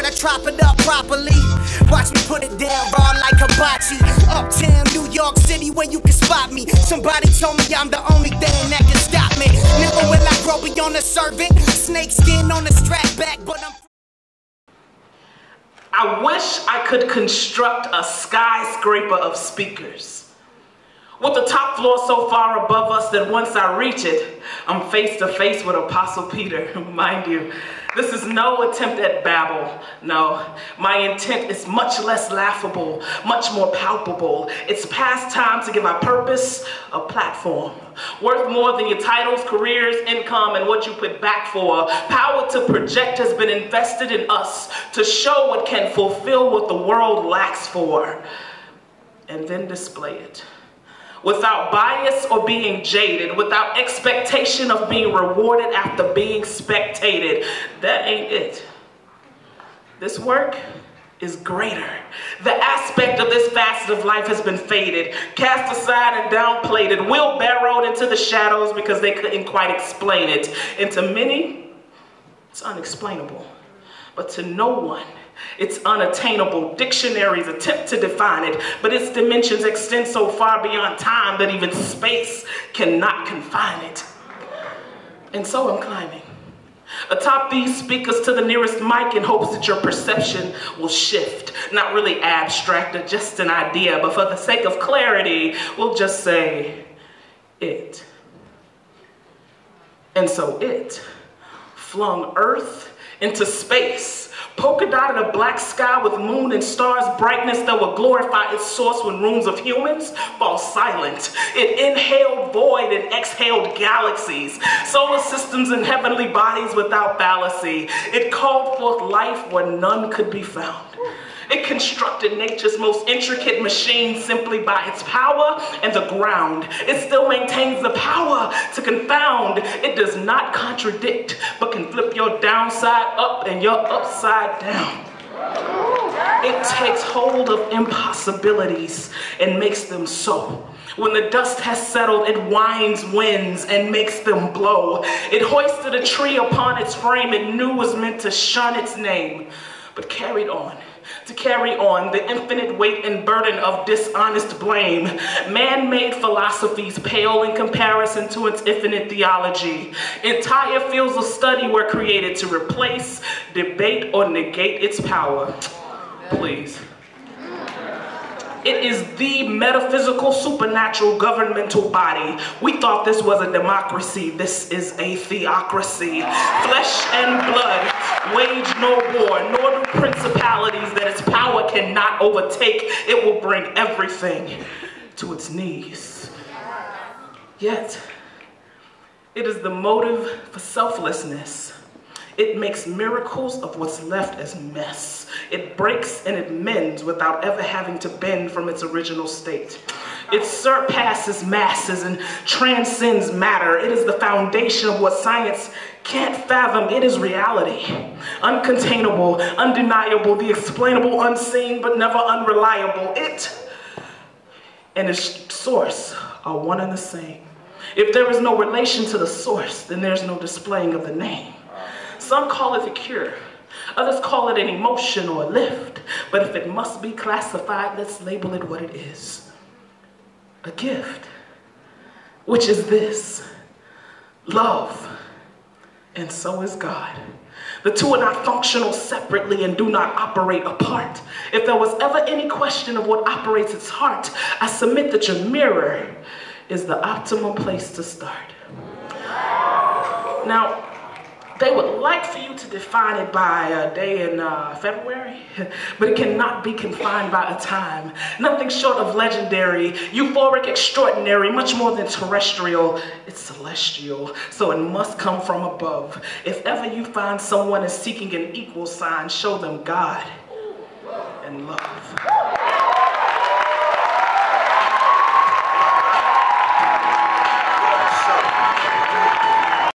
word, I chop it up properly. Watch me put it down raw like hibachi. Uptown New York City where you can spot me. Somebody told me I'm the only thing that can stop me. Never will I grow beyond a servant. Snake skin on the strap back, but I wish I could construct a skyscraper of speakers, with the top floor so far above us that once I reach it, I'm face to face with Apostle Peter. Mind you, this is no attempt at babble. No, my intent is much less laughable, much more palpable. It's past time to give our purpose a platform, worth more than your titles, careers, income, and what you put back for. Power to project has been invested in us to show what can fulfill what the world lacks for, and then display it. Without bias or being jaded, without expectation of being rewarded after being spectated. That ain't it. This work is greater. The aspect of this facet of life has been faded, cast aside and downplayed, wheelbarrowed into the shadows because they couldn't quite explain it. And to many, it's unexplainable. But to no one, it's unattainable. Dictionaries attempt to define it, but its dimensions extend so far beyond time that even space cannot confine it. And so I'm climbing atop these speakers to the nearest mic in hopes that your perception will shift. Not really abstract or just an idea, but for the sake of clarity, we'll just say it. And so it flung Earth into space, polka-dotted a black sky with moon and stars brightness that would glorify its source when rooms of humans fall silent. It inhaled void and exhaled galaxies, solar systems and heavenly bodies without fallacy. It called forth life where none could be found. It constructed nature's most intricate machine simply by its power and the ground. It still maintains the power to confound. It does not contradict, but can flip your downside up and your upside down. It takes hold of impossibilities and makes them so. When the dust has settled, it winds winds and makes them blow. It hoisted a tree upon its frame it knew was meant to shun its name, but carried on. To carry on the infinite weight and burden of dishonest blame. Man-made philosophies pale in comparison to its infinite theology. Entire fields of study were created to replace, debate, or negate its power. Please. It is the metaphysical, supernatural, governmental body. We thought this was a democracy. This is a theocracy. Flesh and blood wage no war, nor do principalities that its power cannot overtake. It will bring everything to its knees. Yet, it is the motive for selflessness. It makes miracles of what's left as mess. It breaks and it mends without ever having to bend from its original state. It surpasses masses and transcends matter. It is the foundation of what science can't fathom. It is reality. Uncontainable, undeniable, the explainable, unseen, but never unreliable. It and its source are one and the same. If there is no relation to the source, then there's no displaying of the name. Some call it the cure. Others call it an emotion or a lift. But if it must be classified, let's label it what it is. A gift. Which is this. Love. And so is God. The two are not functional separately and do not operate apart. If there was ever any question of what operates its heart, I submit that your mirror is the optimal place to start. Now, they would like for you to define it by a day in February, but it cannot be confined by a time. Nothing short of legendary, euphoric, extraordinary, much more than terrestrial. It's celestial, so it must come from above. If ever you find someone is seeking an equal sign, show them God and love.